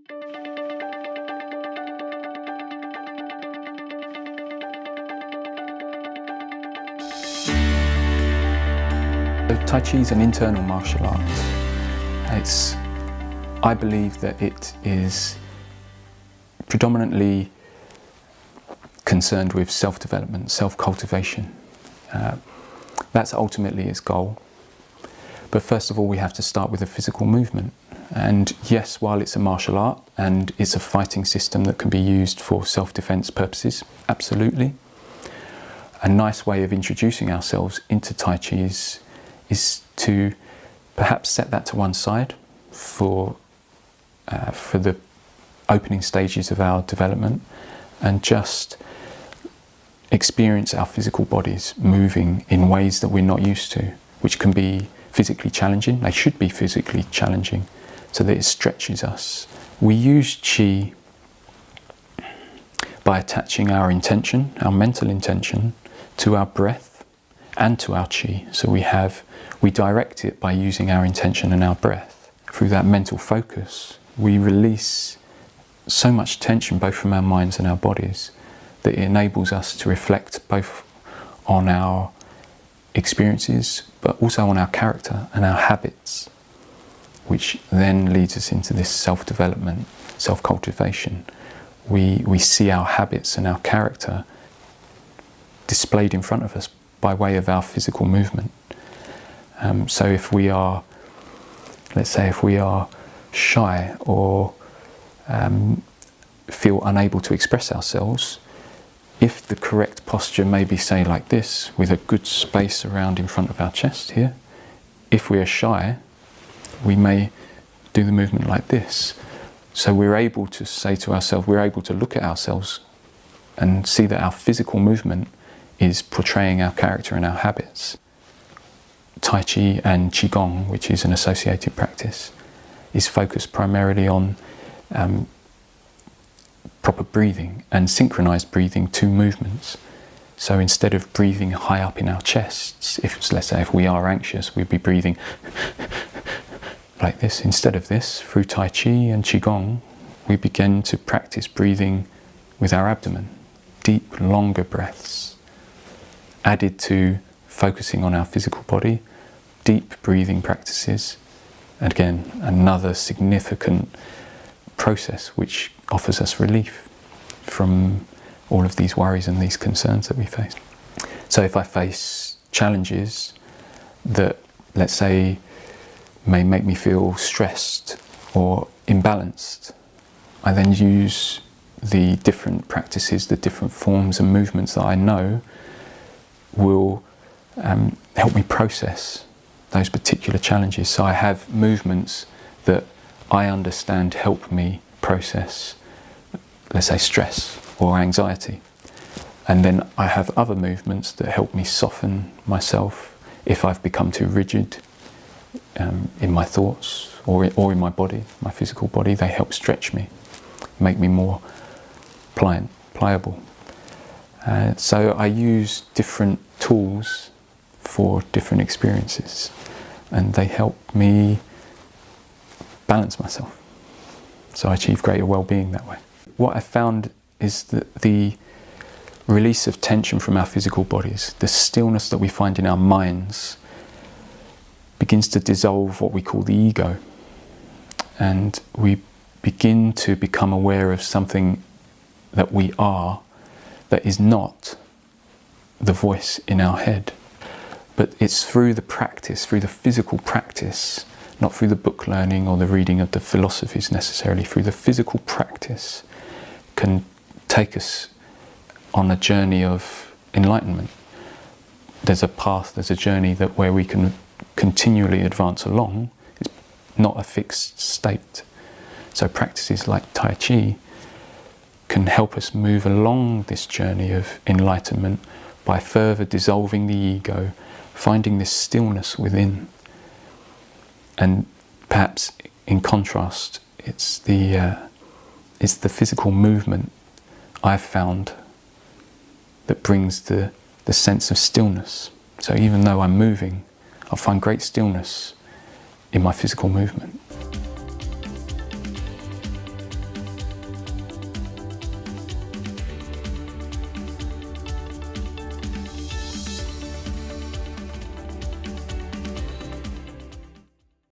Tai Chi is an internal martial art. I believe that it is predominantly concerned with self-development, self-cultivation. That's ultimately its goal. But first of all, we have to start with a physical movement. And yes, while it's a martial art and it's a fighting system that can be used for self-defense purposes, absolutely. A nice way of introducing ourselves into Tai Chi is to perhaps set that to one side for the opening stages of our development and just experience our physical bodies moving in ways that we're not used to, which can be physically challenging. They should be physically challenging so that it stretches us. We use Qi by attaching our intention, our mental intention, to our breath and to our Qi. So we direct it by using our intention and our breath. Through that mental focus, we release so much tension both from our minds and our bodies that it enables us to reflect both on our experiences but also on our character and our habits, which then leads us into this self-development, self-cultivation. We see our habits and our character displayed in front of us by way of our physical movement. So if we are, let's say if we are shy or feel unable to express ourselves, if the correct posture may be, say, like this, with a good space around in front of our chest here, if we are shy, we may do the movement like this. So we're able to say to ourselves, we're able to look at ourselves and see that our physical movement is portraying our character and our habits. Tai Chi and Qigong, which is an associated practice, is focused primarily on proper breathing and synchronized breathing to movements. So instead of breathing high up in our chests, let's say if we are anxious, we'd be breathing like this. Instead of this, through Tai Chi and Qigong, we begin to practice breathing with our abdomen, deep, longer breaths, added to focusing on our physical body, deep breathing practices, and again, another significant process which offers us relief from all of these worries and these concerns that we face. So if I face challenges that, let's say, may make me feel stressed or imbalanced, I then use the different practices, the different forms and movements that I know will help me process those particular challenges. So I have movements that I understand help me process, let's say, stress or anxiety. And then I have other movements that help me soften myself if I've become too rigid in my thoughts or in my body, my physical body. They help stretch me, make me more pliant, pliable. So I use different tools for different experiences, and they help me balance myself. So I achieve greater well-being that way. What I found is that the release of tension from our physical bodies, the stillness that we find in our minds, begins to dissolve what we call the ego. And we begin to become aware of something that we are that is not the voice in our head. But it's through the practice, through the physical practice, not through the book learning or the reading of the philosophies necessarily, through the physical practice can take us on a journey of enlightenment. There's a path, there's a journey where we can continually advance along. It's not a fixed state. So practices like Tai Chi can help us move along this journey of enlightenment by further dissolving the ego, finding this stillness within. And perhaps in contrast, it's the physical movement I've found that brings the sense of stillness. So even though I'm moving, I'll find great stillness in my physical movement.